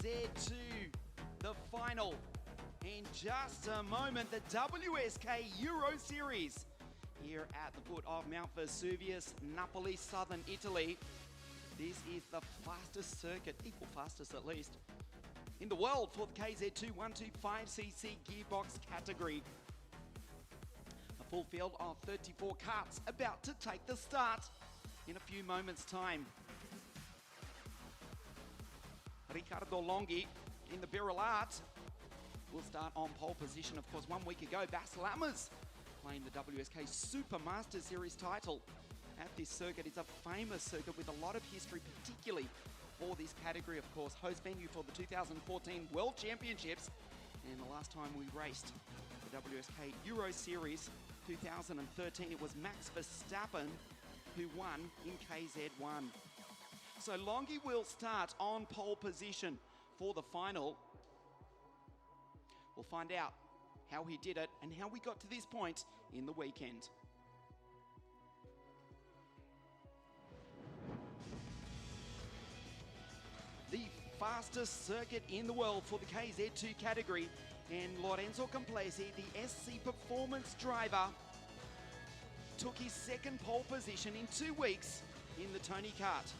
KZ2, the final. In just a moment, the WSK Euro Series here at the foot of Mount Vesuvius, Napoli, southern Italy. This is the fastest circuit, equal fastest at least, in the world for the KZ2 125cc gearbox category. A full field of 34 karts about to take the start in a few moments' time. Riccardo Longhi in the Birol Art will start on pole position. Of course, 1 week ago, Bas Lammers playing the WSK Super Master Series title at this circuit. It's a famous circuit with a lot of history, particularly for this category, of course. Host venue for the 2014 World Championships. And the last time we raced the WSK Euro Series 2013, it was Max Verstappen who won in KZ1. So Longhi will start on pole position for the final. We'll find out how he did it and how we got to this point in the weekend. The fastest circuit in the world for the KZ2 category, and Lorenzo Complesi, the SC Performance driver, took his second pole position in 2 weeks in the Tony Kart.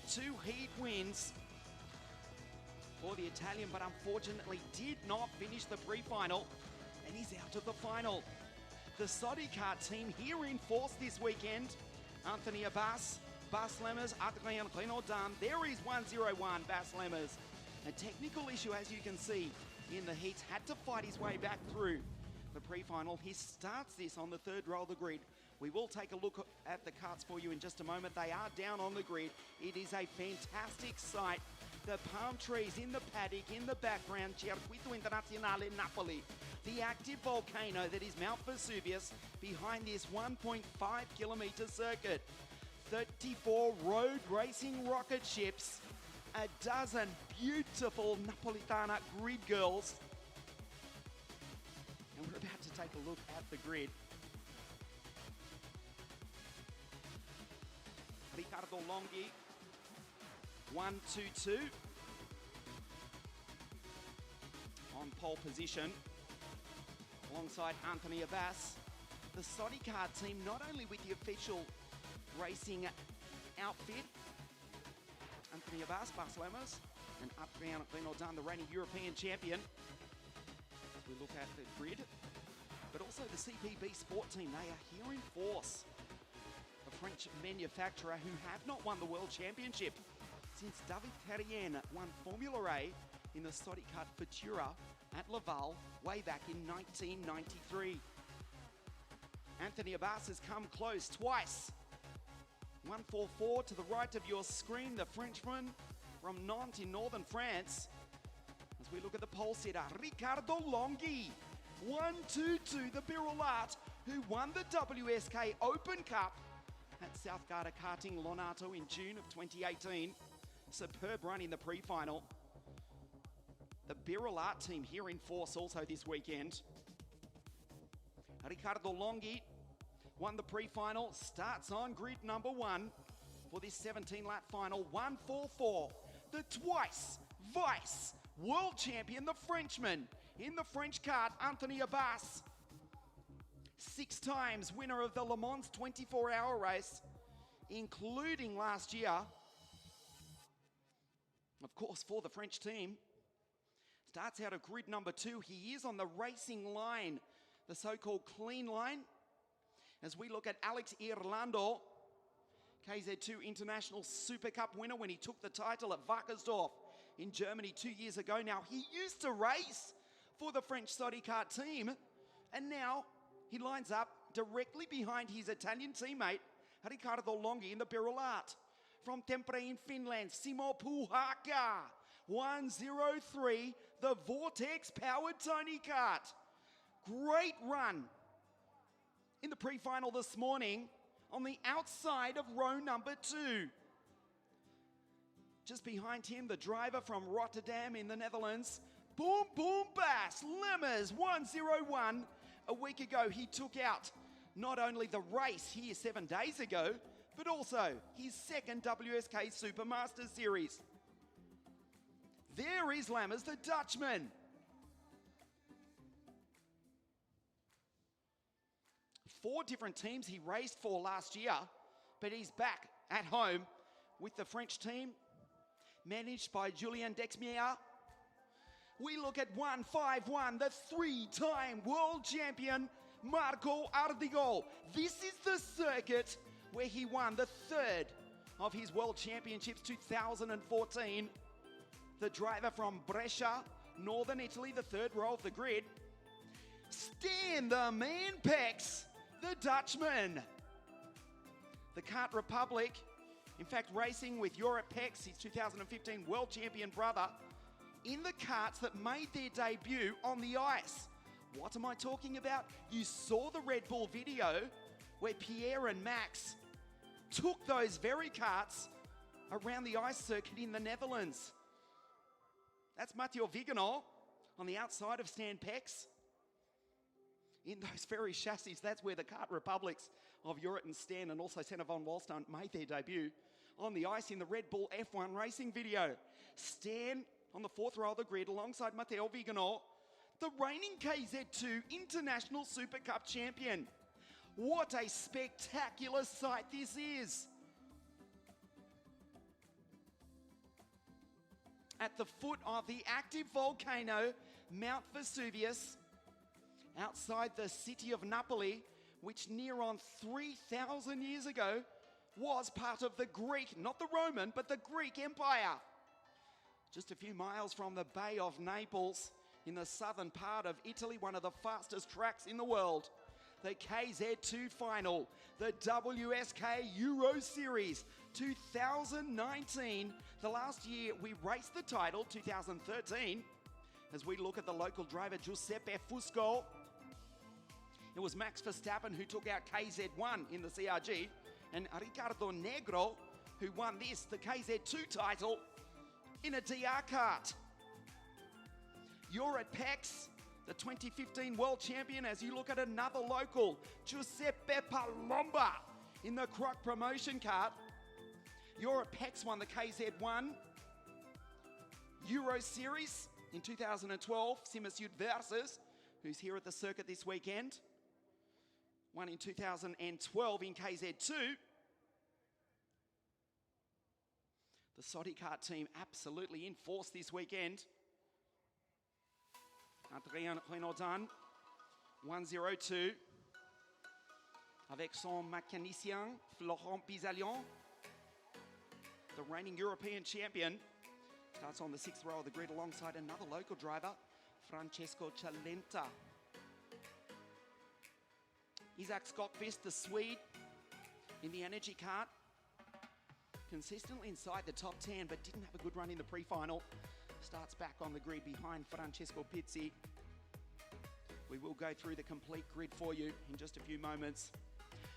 2 heat wins for the Italian, but unfortunately did not finish the pre-final, and he's out of the final. The Saudi Kart team here in force this weekend. Anthony Abbas, Bas Lammers, Adrien Renaudin. There is 101 Bas Lammers. A technical issue, as you can see in the heats, had to fight his way back through the pre-final. He starts this on the 3rd row of the grid. We will take a look at the karts for you in just a moment. They are down on the grid. It is a fantastic sight. The palm trees in the paddock, in the background, Circuito Internazionale Napoli. The active volcano that is Mount Vesuvius behind this 1.5 kilometer circuit. 34 road racing rocket ships, a dozen beautiful Napolitana grid girls. And we're about to take a look at the grid. Riccardo Longhi, 1-2-2 on pole position, alongside Anthony Abbas. The Saudi Kart team, not only with the official racing outfit, Anthony Abbas, Bas Lammers, and Adrien Renaudin, the reigning European champion. As we look at the grid, but also the CPB Sport team, they are here in force. A French manufacturer who have not won the World Championship since David Terrien won Formula A in the Saudi Kart Futura at Laval way back in 1993. Anthony Abbas has come close twice. 144 to the right of your screen, the Frenchman from Nantes in northern France. As we look at the pole sitter, Riccardo Longhi, 1-2-2, the Birol Art, who won the WSK Open Cup at South Garda Karting Lonato in June of 2018. Superb run in the pre-final. The Birol Art team here in force also this weekend. Riccardo Longhi won the pre-final, starts on grid number 1 for this 17-lap final. 144, the twice vice world champion, the Frenchman in the French kart, Anthony Abbas. 6 times winner of the Le Mans 24-hour race, including last year. Of course, for the French team. Starts out at grid number 2. He is on the racing line, the so-called clean line. As we look at Alex Irlando, KZ2 International Super Cup winner when he took the title at Wackersdorf in Germany 2 years ago. Now, he used to race for the French Saudi Kart team, and now he lines up directly behind his Italian teammate, Riccardo Longhi, in the Birol Art. From Tampere in Finland, Simo Puhaka, 103, the Vortex-powered Tony Kart. Great run in the pre-final this morning on the outside of row number 2. Just behind him, the driver from Rotterdam in the Netherlands, Boom Boom Bas Lammers, 101. A week ago, he took out not only the race here 7 days ago, but also his second WSK Super Master Series. There is Lammers, the Dutchman. Four different teams he raced for last year, but he's back at home with the French team, managed by Julien Dexmier. We look at 151, the three-time world champion, Marco Ardigol. This is the circuit where he won the third of his World Championships 2014. The driver from Brescia, Northern Italy, the third row of the grid. Stan the Man Pex, the Dutchman. The Kart Republic, in fact, racing with Europe Pex, his 2015 world champion brother, in the karts that made their debut on the ice. What am I talking about? You saw the Red Bull video where Pierre and Max took those very karts around the ice circuit in the Netherlands. That's Matteo Viganò on the outside of Stan Pex. In those very chassis, that's where the Kart Republics of Jurrit and Stan and also Senna von Wallstein made their debut on the ice in the Red Bull F1 racing video. Stan on the fourth row of the grid alongside Matteo Viganò, the reigning KZ2 International Super Cup champion. What a spectacular sight this is. At the foot of the active volcano, Mount Vesuvius, outside the city of Napoli, which near on 3,000 years ago was part of the Greek, not the Roman, but the Greek Empire. Just a few miles from the Bay of Naples in the southern part of Italy, one of the fastest tracks in the world. The KZ2 final, the WSK Euro Series 2019. The last year we raced the title, 2013, as we look at the local driver Giuseppe Fusco. It was Max Verstappen who took out KZ1 in the CRG, and Ricardo Negro who won this, the KZ2 title, in a DR kart. Jurrit Pex, the 2015 world champion, as you look at another local, Giuseppe Palomba in the Croc promotion kart. Jurrit Pex won the KZ1 Euro Series in 2012. Simas Versus, who's here at the circuit this weekend, won in 2012 in KZ2. The Sodi Kart team absolutely in force this weekend. Adrien Renaudin, 102. Avec son mécanicien, Florent Bizalian. The reigning European champion starts on the sixth row of the grid alongside another local driver, Francesco Cialenta. Isaac Skokvist, the Swede, in the energy kart, consistently inside the top 10, but didn't have a good run in the pre-final. Starts back on the grid behind Francesco Pizzi. We will go through the complete grid for you in just a few moments.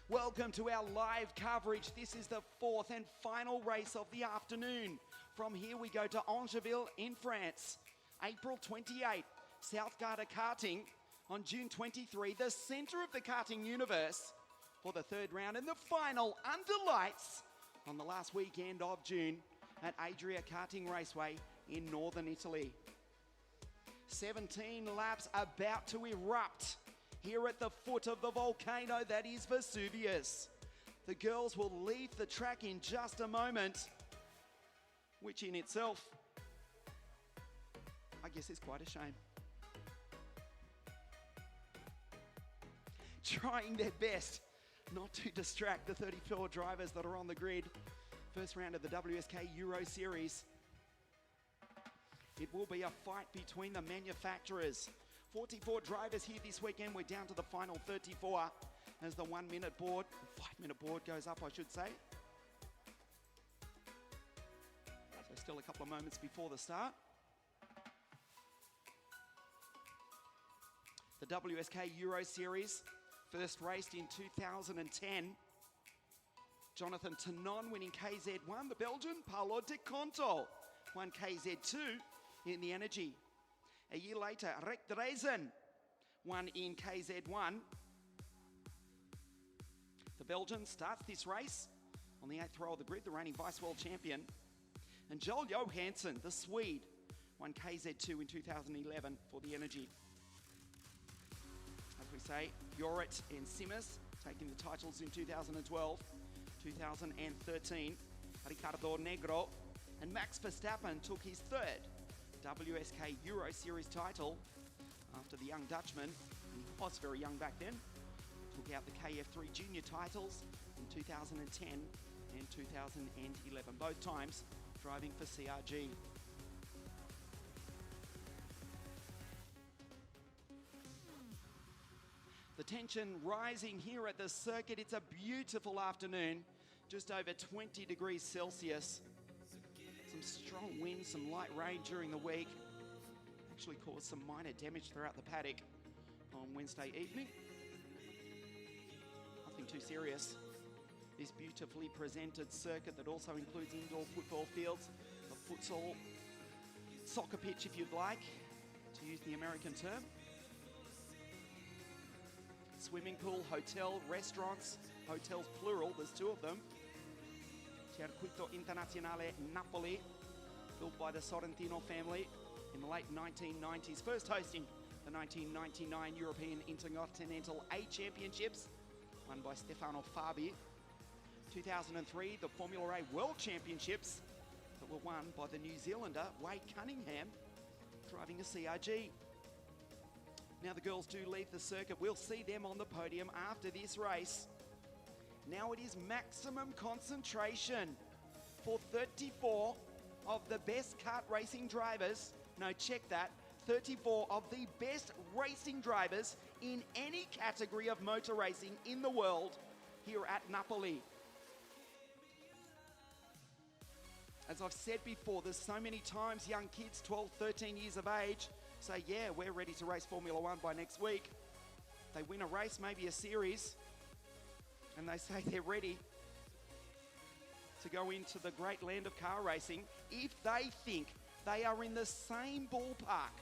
Welcome to our live coverage. This is the fourth and final race of the afternoon. From here we go to Angeville in France. April 28, South Garda Karting. On June 23, the center of the karting universe for the third round and the final under lights on the last weekend of June at Adria Karting Raceway in northern Italy. 17 laps about to erupt here at the foot of the volcano that is Vesuvius. The girls will leave the track in just a moment, which in itself, I guess, is quite a shame. Trying their best not to distract the 34 drivers that are on the grid. First round of the WSK Euro Series. It will be a fight between the manufacturers. 44 drivers here this weekend. We're down to the final 34 as the 1 minute board, 5 minute board goes up, I should say. So still a couple of moments before the start. The WSK Euro Series, first raced in 2010. Jonathan Tanon winning KZ1. The Belgian, Paolo De Conto, won KZ2 in the energy. A year later, Rek Drezen won in KZ1. The Belgian starts this race on the 8th row of the grid, the reigning vice world champion. And Joel Johansson, the Swede, won KZ2 in 2011 for the Energy. As we say, Jorit and Simmers taking the titles in 2012, 2013. Ricardo Negro and Max Verstappen took his third WSK Euro Series title after the young Dutchman, and he was very young back then, took out the KF3 junior titles in 2010 and 2011, both times driving for CRG. The tension rising here at the circuit. It's a beautiful afternoon, just over 20 degrees Celsius. Some strong winds, some light rain during the week. Actually caused some minor damage throughout the paddock on Wednesday evening. Nothing too serious. This beautifully presented circuit that also includes indoor football fields, a futsal, soccer pitch if you'd like, to use the American term. Swimming pool, hotel, restaurants, hotels plural, there's two of them. Circuito Internazionale Napoli, built by the Sorrentino family in the late 1990s, first hosting the 1999 European Intercontinental A Championships, won by Stefano Fabi. 2003, the Formula A World Championships that were won by the New Zealander Wade Cunningham, driving a CRG. Now the girls do leave the circuit. We'll see them on the podium after this race. Now it is maximum concentration for 34 of the best kart racing drivers. No, check that. 34 of the best racing drivers in any category of motor racing in the world here at Napoli. As I've said before, there's so many times young kids, 12, 13 years of age, say, yeah, we're ready to race Formula One by next week. They win a race, maybe a series, and they say they're ready to go into the great land of car racing. If they think they are in the same ballpark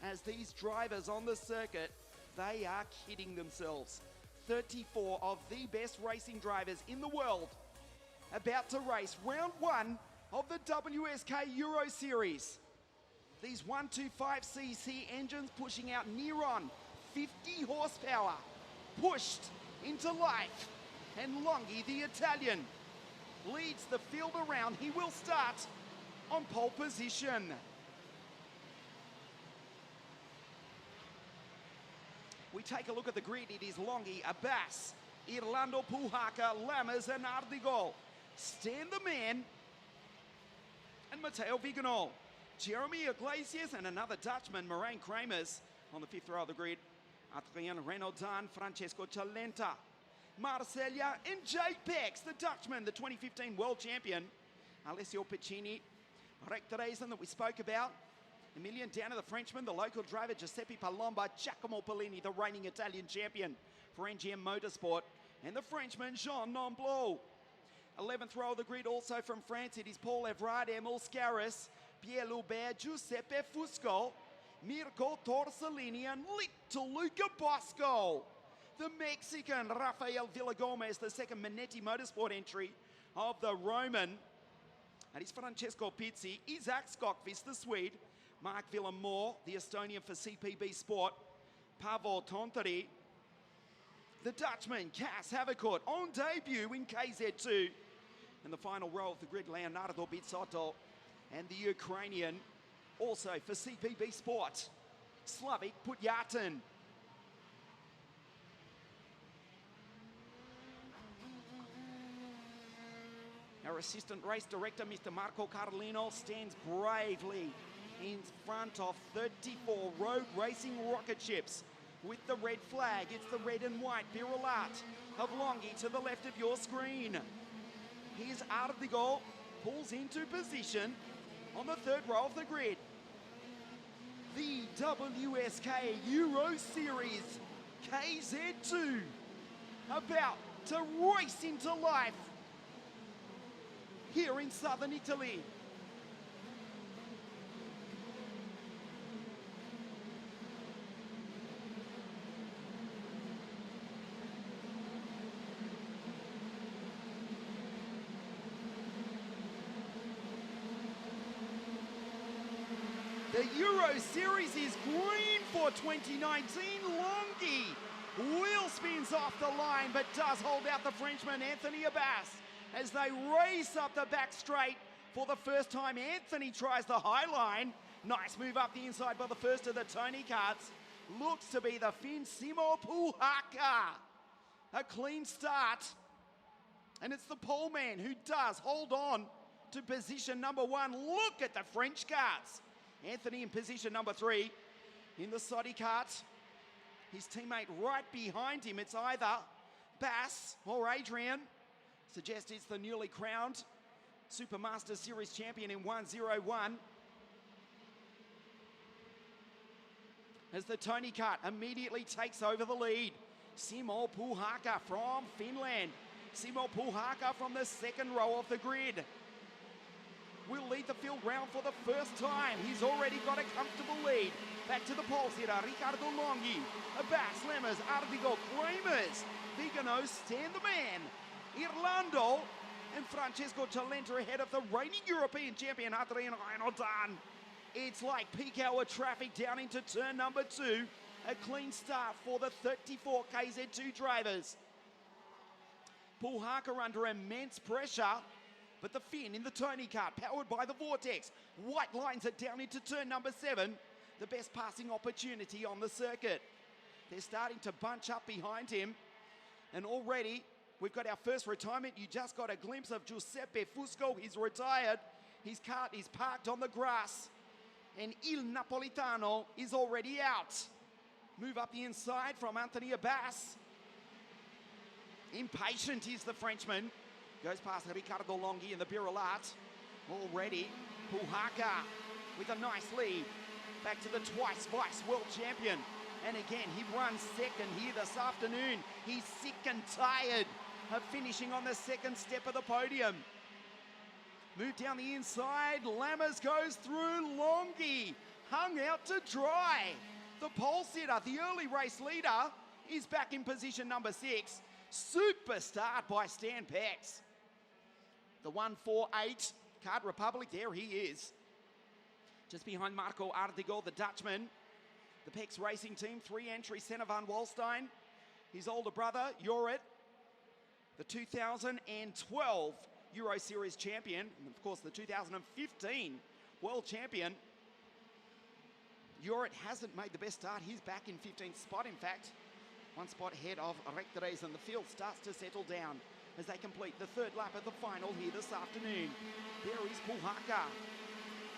as these drivers on the circuit, they are kidding themselves. 34 of the best racing drivers in the world about to race round one of the WSK Euro Series. These 125cc engines pushing out near on 50 horsepower, pushed into life. And Longhi, the Italian, leads the field around. He will start on pole position. We take a look at the grid. It is Longhi, Abbas, Irlando Puhaka, Lammers and Ardigol. Stan the Man and Matteo Viganol. Jeremy Iglesias and another Dutchman, Moraine Kramers, on the fifth row of the grid. Adrien Renaudin, Francesco Cialenta, Marcella and Jay Pex, the Dutchman, the 2015 world champion. Alessio Piccini, Rectoresen that we spoke about. Emilian Downer, the Frenchman, the local driver Giuseppe Palomba, Giacomo Polini, the reigning Italian champion for NGM Motorsport, and the Frenchman Jean Nomblot. 11th row of the grid, also from France, it is Paul Evrard, Emil Scaris, Pierre Loubert, Giuseppe Fusco, Mirko Torsellini, and little Luca Bosco. The Mexican Rafael Villagomez, the second Manetti Motorsport entry of the Roman. And it's Francesco Pizzi, Isaac Skokvis, the Swede, Mark Villamore, the Estonian for CPB Sport, Pavel Tontori, the Dutchman, Cass Havercourt, on debut in KZ2. And the final row of the grid, Leonardo Bizzotto, and the Ukrainian, also for CPB Sport, Slavik Putyatin. Our assistant race director, Mr. Marco Carlino, stands bravely in front of 34 road racing rocket ships with the red flag. It's the red and white Virulat of Longhi to the left of your screen. Here's Ardigol, pulls into position on the third row of the grid. The WSK Euro Series KZ2 about to race into life here in southern Italy. The Euro Series is green for 2019. Longhi wheel spins off the line, but does hold out the Frenchman Anthony Abbas as they race up the back straight for the first time. Anthony tries the high line. Nice move up the inside by the first of the Tony Karts. Looks to be the Finn Simo Puhaka. A clean start. And it's the pole man who does hold on to position number 1. Look at the French karts. Anthony in position number 3 in the Saudi kart. His teammate right behind him. It's either Bass or Adrian. Suggests it's the newly crowned Supermaster Series champion in 101. As the Tony kart immediately takes over the lead. Simo Puhaka from Finland. Simo Puhaka from the second row of the grid will lead the field round for the first time. He's already got a comfortable lead. Back to the pole sitter, Ricardo Longhi, Abbas, Lemmers, Ardigo, Kramers, Vigano, Stan the Man, Irlando, and Francesco Talenta ahead of the reigning European champion, Adrian Reinoldan. It's like peak hour traffic down into turn number 2. A clean start for the 34 KZ2 drivers. Puhaka under immense pressure, but the Finn in the Tony kart, powered by the Vortex. White lines it down into turn number 7. The best passing opportunity on the circuit. They're starting to bunch up behind him. And already, we've got our first retirement. You just got a glimpse of Giuseppe Fusco. He's retired. His kart is parked on the grass. And Il Napolitano is already out. Move up the inside from Anthony Abbas. Impatient is the Frenchman. Goes past Ricardo Longhi in the Birilat. Already, Puhaka with a nice lead. Back to the twice vice world champion. And again, he runs second here this afternoon. He's sick and tired of finishing on the second step of the podium. Move down the inside. Lammers goes through. Longhi hung out to dry. The pole sitter, the early race leader, is back in position number 6. Super start by Stan Pex. The 148 Kart Republic, there he is. Just behind Marco Ardigo, the Dutchman. The Pex Racing Team, 3 entry, Senna van Walstein. His older brother, Jorrit, the 2012 Euro Series champion. And of course, the 2015 world champion. Jorrit hasn't made the best start. He's back in 15th spot, in fact. 1 spot ahead of Rectores, and the field starts to settle down as they complete the 3rd lap of the final here this afternoon. There is Puhaka.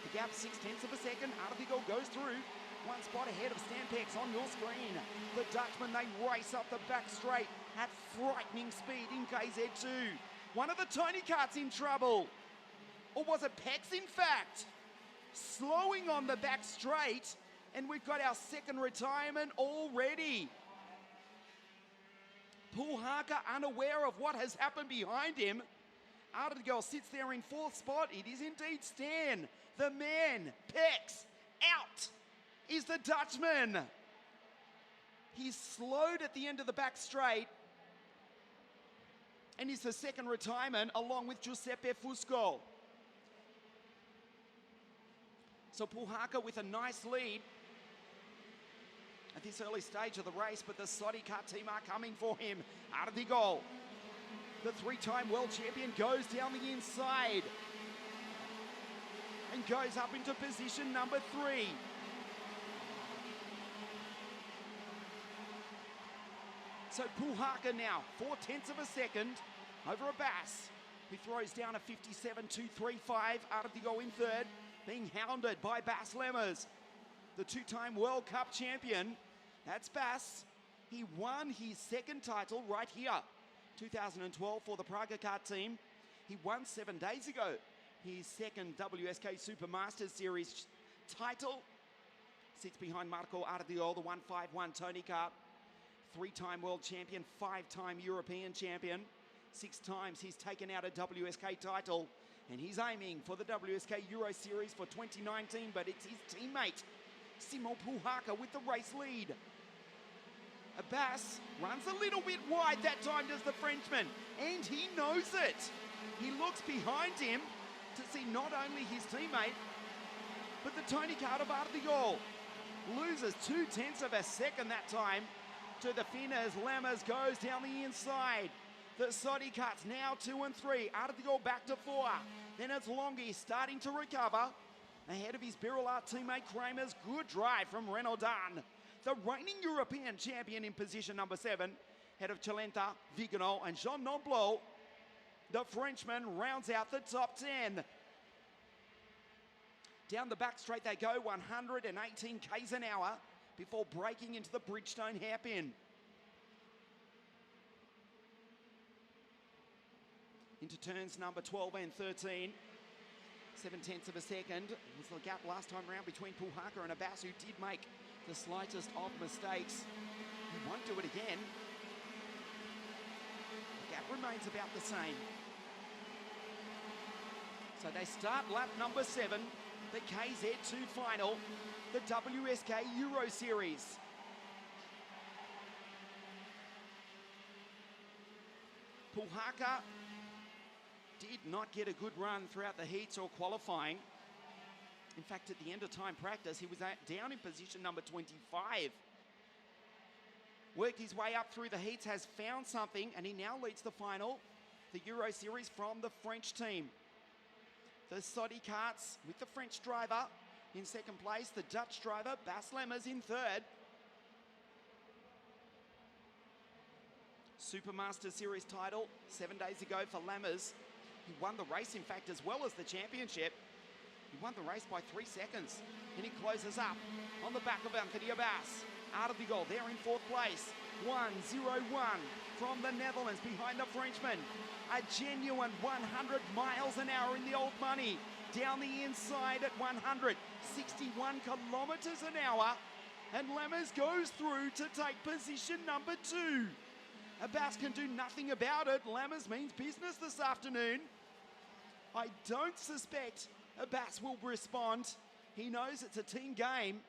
The gap 0.6 of a second. Ardigo goes through. 1 spot ahead of Stan Pex on your screen. The Dutchman, they race up the back straight at frightening speed in KZ2. One of the Tony karts in trouble. Or was it Pex, in fact? Slowing on the back straight, and we've got our second retirement already. Puhaka unaware of what has happened behind him. Ardigo sits there in 4th spot. It is indeed Stan, the man. Pex, out is the Dutchman. He's slowed at the end of the back straight and is the second retirement along with Giuseppe Fusco. So Puhaka with a nice lead at this early stage of the race, but the Saudi kart team are coming for him. Ardigo, the 3-time world champion, goes down the inside and goes up into position number 3. So Puhaka now, 0.4 of a second over Abbas, who throws down a 57.235. Ardigo in 3rd, being hounded by Bas Lemmers, the 2-time World Cup champion. That's Bas. He won his 2nd title right here, 2012 for the Praga kart team. He won 7 days ago his 2nd WSK Supermasters Series title. Sits behind Marco Ardigo, the 151 Tony kart. 3-time world champion, 5-time European champion. 6 times he's taken out a WSK title, and he's aiming for the WSK Euro Series for 2019, but it's his teammate, Simo Puhaka, with the race lead. Abbas runs a little bit wide that time, does the Frenchman, and he knows it. He looks behind him to see not only his teammate, but the Tony Kart of Artigol loses 0.2 of a second that time to the Finners. Lammers goes down the inside. The Soddy Karts now 2 and 3. Artigol back to 4. Then it's Longy starting to recover. Ahead of his Birillard teammate Kramer's good drive from Renaudin. The reigning European champion in position number 7. Head of Chalenta, Viganol and Jean Nomblot. The Frenchman rounds out the top 10. Down the back straight they go, 118 k's an hour before breaking into the Bridgestone hairpin. Into turns number 12 and 13. 0.7 of a second was the gap last time round between Puhaka and Abbas, who did make the slightest of mistakes. He won't do it again. The gap remains about the same. So they start lap number 7, the KZ2 final, the WSK Euro Series. Puhaka did not get a good run throughout the heats or qualifying. In fact, at the end of time practice, he was down in position number 25. Worked his way up through the heats, has found something, and he now leads the final, the Euro Series, from the French team. The Soddy Karts with the French driver in second place, the Dutch driver, Bas Lammers, in third. Supermaster Series title 7 days ago for Lammers. He won the race, in fact, as well as the championship. He won the race by 3 seconds. And he closes up on the back of Anthony Abbas. Artigol there in fourth place. 1-0-1 from the Netherlands behind the Frenchman. A genuine 100 miles an hour in the old money. Down the inside at 161 kilometers an hour. And Lammers goes through to take position number 2. Abbas can do nothing about it. Lammers means business this afternoon. I don't suspect Abbas will respond. He knows it's a team game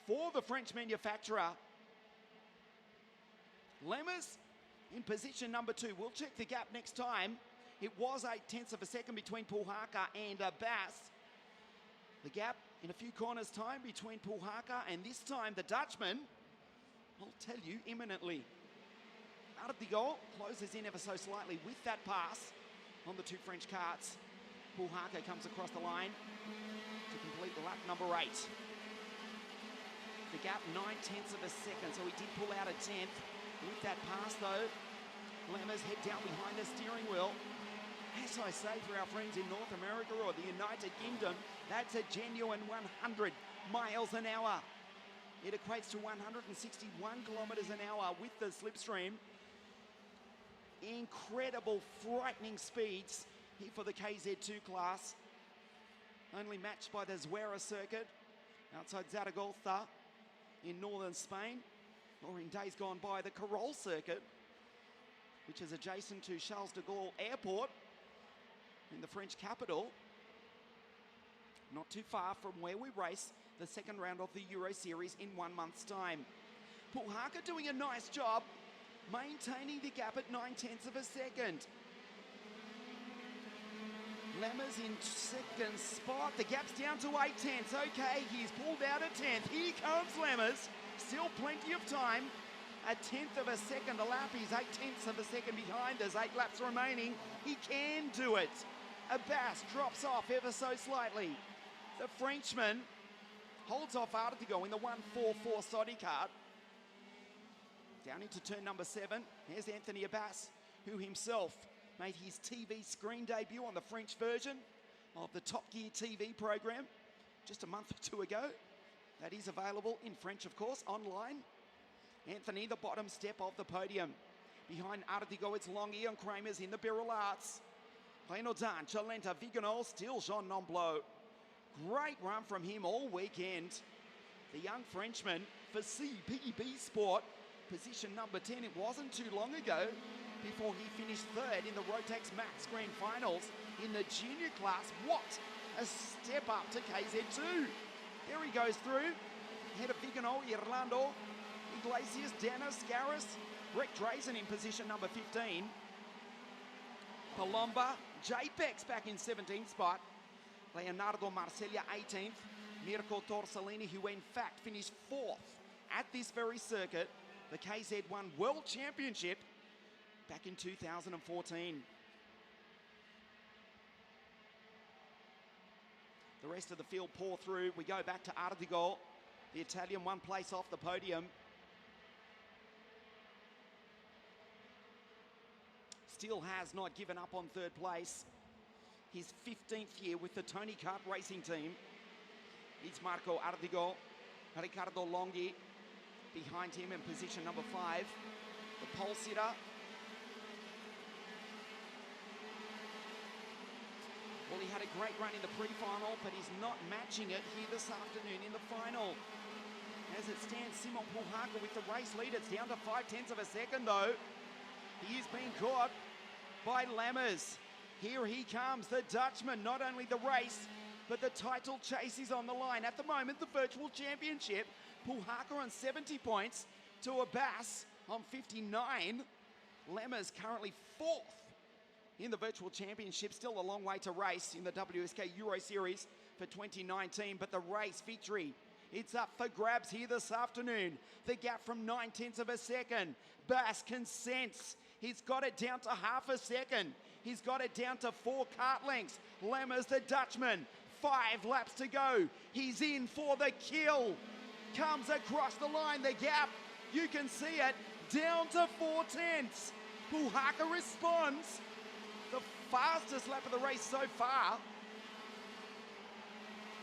for the French manufacturer. Lammers in position number 2. We'll check the gap next time. It was 0.8 of a second between Puhaka and Abbas. The gap in a few corners time between Puhaka and this time the Dutchman, I'll tell you, imminently. Artigol closes in ever so slightly with that pass on the 2 French karts. Puhaka comes across the line to complete lap number 8. The gap 0.9 of a second, so he did pull out a 10th. With that pass though, Lammers head down behind the steering wheel. As I say, for our friends in North America or the United Kingdom, that's a genuine 100 miles an hour. It equates to 161 kilometers an hour with the slipstream. Incredible, frightening speeds here for the KZ2 class. Only matched by the Zuera circuit outside Zaragoza in northern Spain, or in days gone by, the Carol circuit, which is adjacent to Charles de Gaulle Airport in the French capital. Not too far from where we race the second round of the Euro Series in 1 month's time. Puhaka doing a nice job maintaining the gap at 0.9 of a second. Lammers in second spot. The gap's down to 0.8. Okay, he's pulled out a 10th. Here comes Lammers. Still plenty of time. 1/10 of a second a lap. He's 0.8 of a second behind. There's 8 laps remaining. He can do it. Abbas drops off ever so slightly. The Frenchman holds off Artigol in the 1.44 Soddy Kart. Down into turn number 7. Here's Anthony Abbas, who himself made his TV screen debut on the French version of the Top Gear TV program just a month or 2 ago. That is available in French, of course, online. Anthony, the bottom step of the podium. Behind Artigol, it's Longy and Kramer's in the Birillards. Renaudin, Chalenta, Viganol, still Jean Nomblot. Great run from him all weekend. The young Frenchman for CPB Sport, position number 10. It wasn't too long ago before he finished third in the Rotax Max Grand Finals in the junior class. What a step up to KZ2. There he goes through. Head of Viganol, Irlando, Iglesias, Dennis, Garris, Rick Drazen in position number 15. Palomba, JPEX back in 17th spot. Leonardo Marcella 18th. Mirko Torsolini, who in fact finished 4th at this very circuit, the KZ1 World Championship back in 2014. The rest of the field pour through. We go back to Ardigol, the Italian, 1 place off the podium. Still has not given up on 3rd place. His 15th year with the Tony Kart Racing team. It's Marco Ardigol, Riccardo Longhi behind him in position number 5. The pole sitter. Well, he had a great run in the pre-final, but he's not matching it here this afternoon in the final. As it stands, Simon Puhaka with the race lead. It's down to 0.5 of a second, though. He is being caught by Lammers. Here he comes, the Dutchman. Not only the race, but the title chase is on the line. At the moment, the virtual championship, Puhaka on 70 points to Abbas on 59. Lammers currently 4th in the virtual championship. Still a long way to race in the WSK Euro Series for 2019, but the race victory, it's up for grabs here this afternoon. The gap from 0.9 of a second. Bass consents. He's got it down to half a second. He's got it down to 4 kart lengths. Lammers, the Dutchman, 5 laps to go. He's in for the kill. Comes across the line, the gap, you can see it, down to 0.4. Puhaka responds. The fastest lap of the race so far.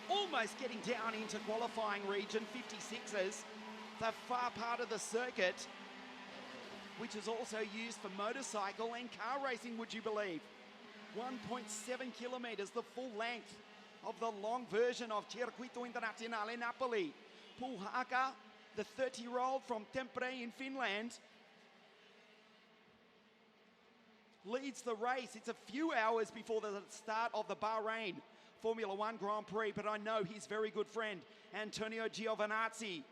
Almost getting down into qualifying region, 56ers. The far part of the circuit, which is also used for motorcycle and car racing, would you believe? 1.7 kilometers, the full length of the long version of Circuito Internazionale Napoli. Puhaka, the 30-year-old from Tampere in Finland, leads the race. It's a few hours before the start of the Bahrain Formula One Grand Prix, but I know his very good friend, Antonio Giovinazzi,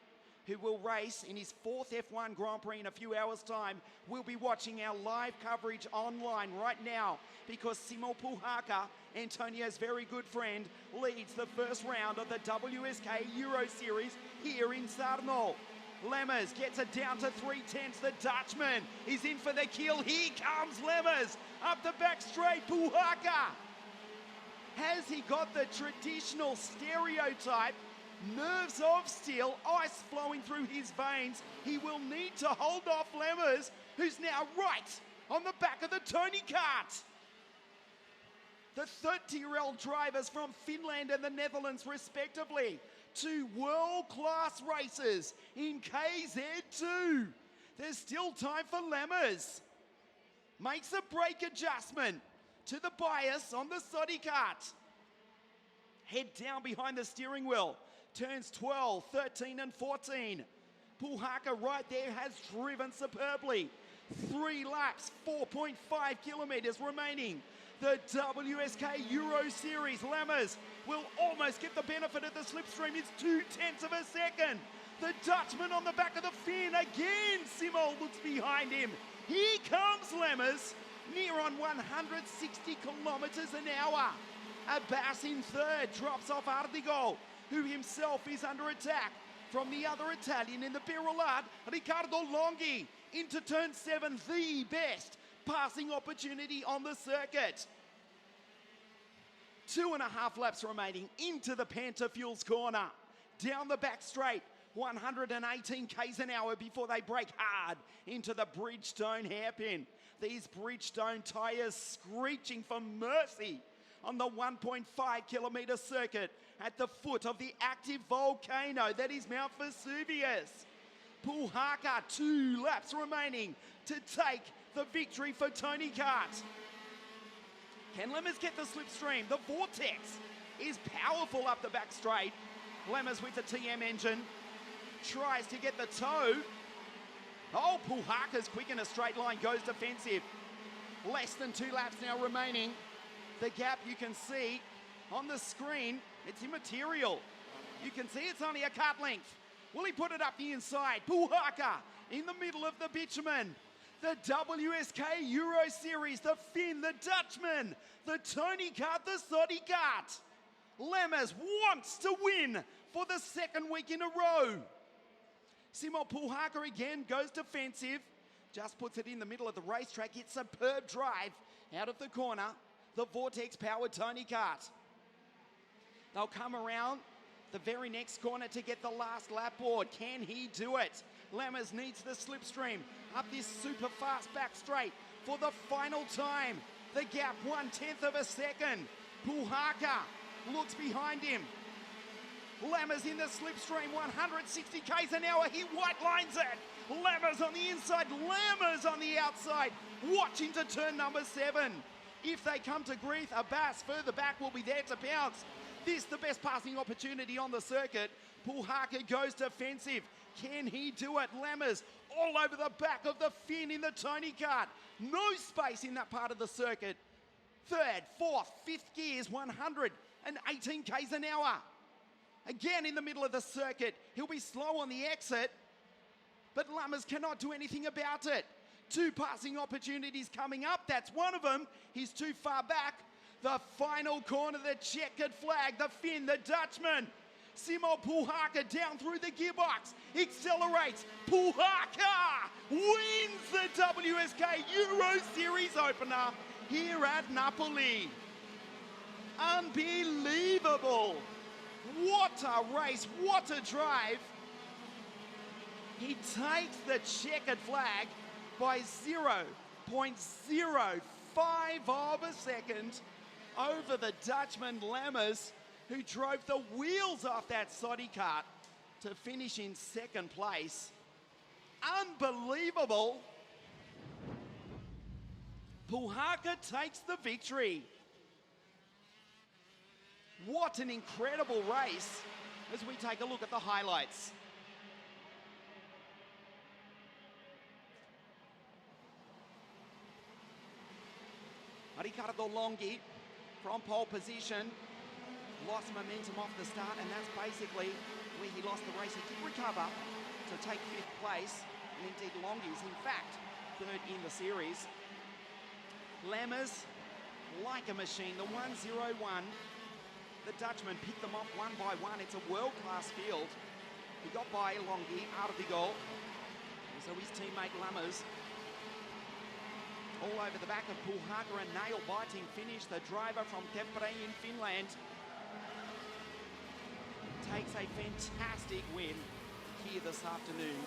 who will race in his 4th F1 Grand Prix in a few hours' time. We'll be watching our live coverage online right now because Simo Puhaka, Antonio's very good friend, leads the first round of the WSK Euro Series here in Sarno. Lammers gets it down to 0.3. The Dutchman is in for the kill. Here comes Lammers up the back straight. Puhaka. Has he got the traditional stereotype? Nerves of steel, ice flowing through his veins. He will need to hold off Lammers, who's now right on the back of the Tony Kart. The 30-year-old drivers from Finland and the Netherlands, respectively. 2 world-class races in KZ2. There's still time for Lammers. Makes a brake adjustment to the bias on the Sodi Kart. Head down behind the steering wheel. Turns 12, 13 and 14. Puhaka right there has driven superbly. 3 laps, 4.5 kilometers remaining. The WSK Euro Series. Lammers will almost get the benefit of the slipstream. It's 0.2 of a second. The Dutchman on the back of the fin again. Simo looks behind him. Here comes Lammers, near on 160 kilometers an hour. Abbas in 3rd, drops off Ardigol, who himself is under attack from the other Italian in the Birolard, Riccardo Longhi, into turn 7, the best passing opportunity on the circuit. 2.5 laps remaining into the Pentafuels corner. Down the back straight, 118 k's an hour before they break hard into the Bridgestone hairpin. These Bridgestone tyres screeching for mercy on the 1.5 kilometre circuit at the foot of the active volcano that is Mount Vesuvius. Puhaka, 2 laps remaining to take the victory for Tony Kart. Can Lammers get the slipstream? The vortex is powerful up the back straight. Lammers with the TM engine tries to get the toe. Oh, Puhaka's quick in a straight line, goes defensive. Less than 2 laps now remaining. The gap you can see on the screen, it's immaterial. You can see it's only a kart length. Will he put it up the inside? Puhaka in the middle of the bitumen. The WSK Euro Series, the Finn, the Dutchman, the Tony Kart, the Sodi Kart. Lammers wants to win for the second week in a row. Simo Puhaka again goes defensive. Just puts it in the middle of the racetrack. It's a superb drive out of the corner. The Vortex-powered Tony Kart. They'll come around the very next corner to get the last lap board. Can he do it? Lammers needs the slipstream up this super fast back straight for the final time. The gap 1/10 of a second. Puhaka looks behind him. Lammers in the slipstream, 160 k's an hour. He white lines it. Lammers on the inside, Lammers on the outside. Watching to turn number 7. If they come to grief, Abbas further back will be there to pounce. This the best passing opportunity on the circuit. Puhaka goes defensive. Can he do it? Lammers all over the back of the fin in the Tony Kart. No space in that part of the circuit. Third, fourth, fifth gears, 118 k's an hour. Again in the middle of the circuit. He'll be slow on the exit, but Lammers cannot do anything about it. 2 passing opportunities coming up. That's one of them. He's too far back. The final corner, the checkered flag, the Finn, the Dutchman. Simo Puhaka down through the gearbox. Accelerates. Puhaka wins the WSK Euro Series opener here at Napoli. Unbelievable. What a race. What a drive. He takes the checkered flag by 0.05 of a second over the Dutchman Lammers, who drove the wheels off that Soddy kart to finish in second place. Unbelievable. Puhaka takes the victory. What an incredible race as we take a look at the highlights. Riccardo Longhi from pole position, lost momentum off the start, and that's basically where he lost the race. He did recover to take 5th place, and indeed Longhi's in fact 3rd in the series. Lammers, like a machine, the 101. The Dutchman picked them off one by one. It's a world-class field. He got by Longhi out of the goal. So his teammate Lammers all over the back of Puhaka, a nail-biting finish. The driver from Tampere in Finland takes a fantastic win here this afternoon.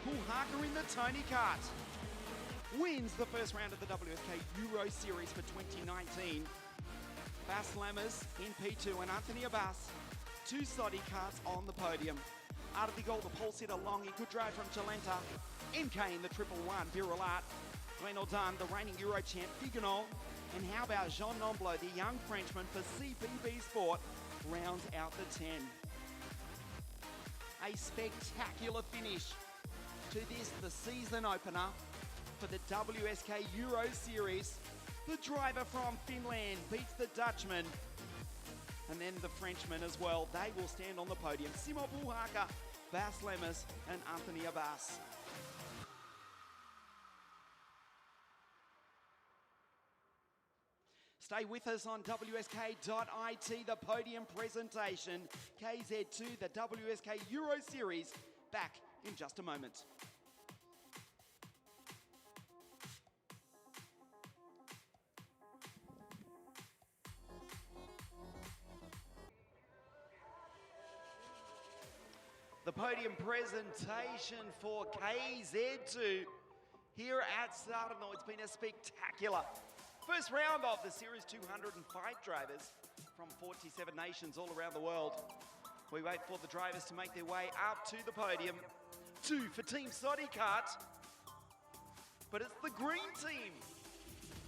Puhaka in the Tony Kart wins the first round of the WSK Euro Series for 2019. Bas Lammers in P2 and Anthony Abbas, 2 Soddy karts on the podium. Out of the goal, the pole sitter Longhi, good drive from Chalenta. MK in the 111, Virulat. Renaudin, the reigning Euro champ, Figueroa. And how about Jean Nomblot, the young Frenchman for CPB Sport, rounds out the 10. A spectacular finish to this, the season opener for the WSK Euro Series. The driver from Finland beats the Dutchman, and then the Frenchman as well. They will stand on the podium. Simo Puhaka, Bas Lammers, and Anthony Abbas. Stay with us on WSK.it, the podium presentation. KZ2, the WSK Euro Series, back in just a moment. The podium presentation for KZ2 here at Sarno. It's been a spectacular first round of the series. 205 drivers from 47 nations all around the world. We wait for the drivers to make their way up to the podium. 2 for Team Soddy Kart, but it's the green team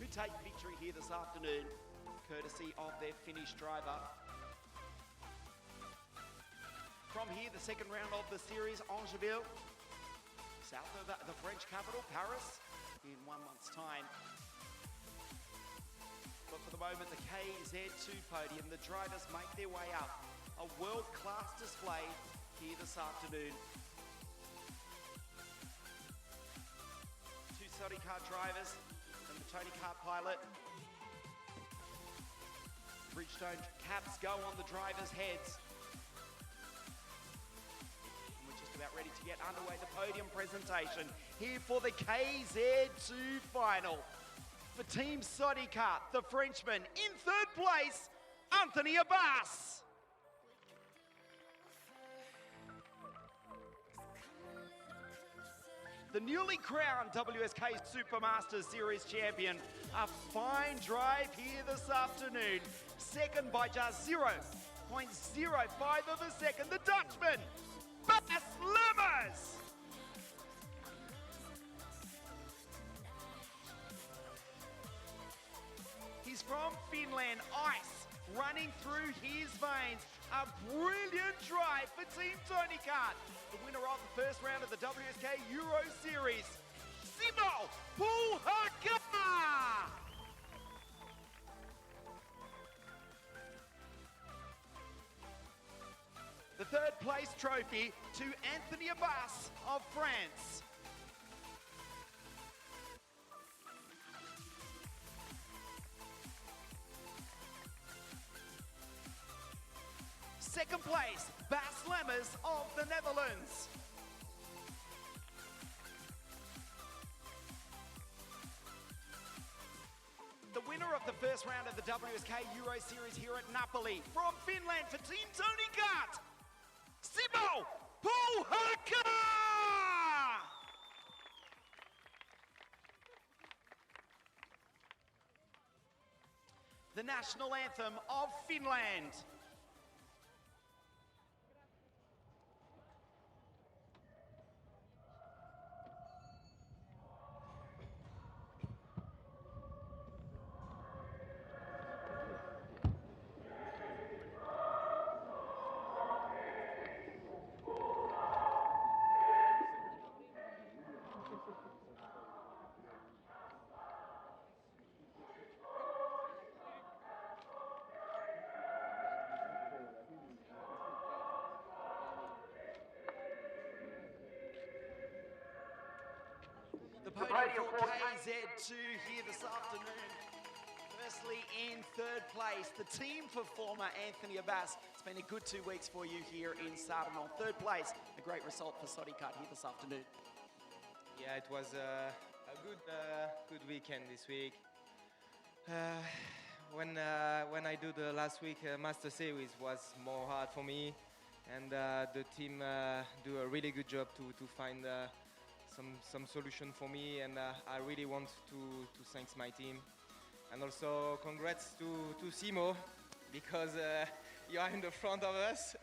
who take victory here this afternoon, courtesy of their Finnish driver. From here, the second round of the series, Angeville, south of the French capital, Paris, in 1 month's time. But for the moment, the KZ2 podium, the drivers make their way up. A world-class display here this afternoon. 2 Soddy Kart drivers and the Tony Kart pilot. Bridgestone caps go on the drivers' heads. And we're just about ready to get underway the podium presentation here for the KZ2 final. For Team Kart, the Frenchman in third place, Abbas. The newly crowned WSK Supermaster Series champion, a fine drive here this afternoon. Second by just 0.05 of a second, the Dutchman, Abbas. He's from Finland, ice running through his veins. A brilliant drive for Team Kart. The winner of the first round of the WSK Euro Series, Simo Puhaka. The third place trophy to Abbas of France. Second place, Bas Lemmers of the Netherlands. The winner of the first round of the WSK Euro Series here at Napoli from Finland for Team Kart, Simo Puhaka! The national anthem of Finland. The podium for KZ2 here this afternoon. Firstly, in third place, the team performer, Abbas. It's been a good 2 weeks for you here in Sarno. Third place, a great result for Kart here this afternoon. Yeah, it was a good weekend this week. When I do the last week Master Series was more hard for me, and the team do a really good job to find some solution for me, and I really want to thank my team, and also congrats to Simo, because you are in the front of us.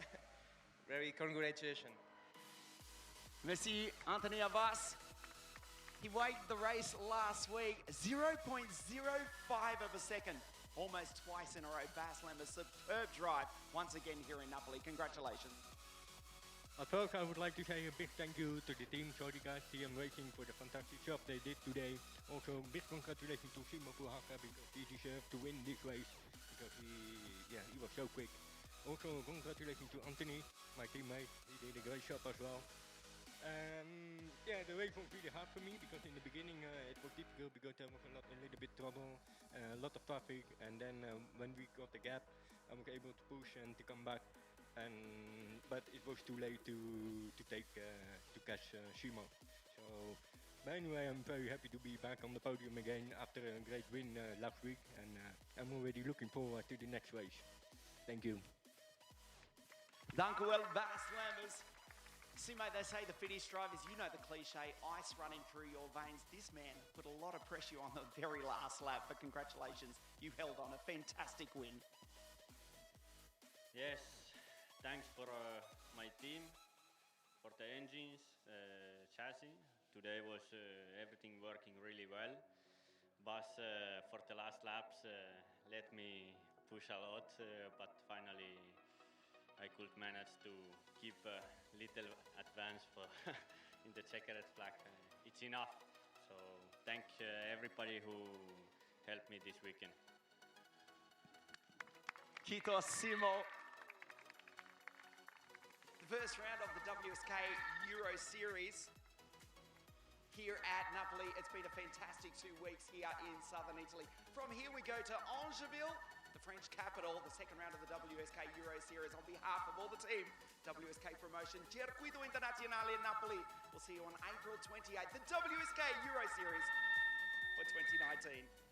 Very congratulations. Merci, Abbas. He weighed the race last week, 0.05 of a second, almost twice in a row. Bas Lemmers, superb drive once again here in Napoli. Congratulations. First, I would like to say a big thank you to the team, Kart TM Racing, for the fantastic job they did today. Also, big congratulations to Simo Puhaka, because he deserved to win this race, because he was so quick. Also, congratulations to Anthony, my teammate. He did a great job as well. The race was really hard for me, because in the beginning it was difficult, because there was a little bit trouble, a lot of traffic, and then when we got the gap, I was able to push and to come back. But it was too late to catch Simo. So, but anyway, I'm very happy to be back on the podium again after a great win last week, and I'm already looking forward to the next race. Thank you. Dank u wel, Bas Lemmers. Simo, they say the Finnish drivers, you know the cliche, ice running through your veins. This man put a lot of pressure on the very last lap, but congratulations, you held on. A fantastic win. Yes. Thanks for my team, for the engines, chassis. Today was everything working really well. But for the last laps, let me push a lot, but finally I could manage to keep a little advance for in the checkered flag. It's enough. So thank everybody who helped me this weekend. Kiitos, Simo. The first round of the WSK Euro Series here at Napoli. It's been a fantastic 2 weeks here in southern Italy. From here we go to Angeville. The French capital, the second round of the WSK Euro Series. On behalf of all the team, WSK Promotion, Circuito Internazionale in Napoli. We'll see you on April 28th, the WSK Euro Series for 2019.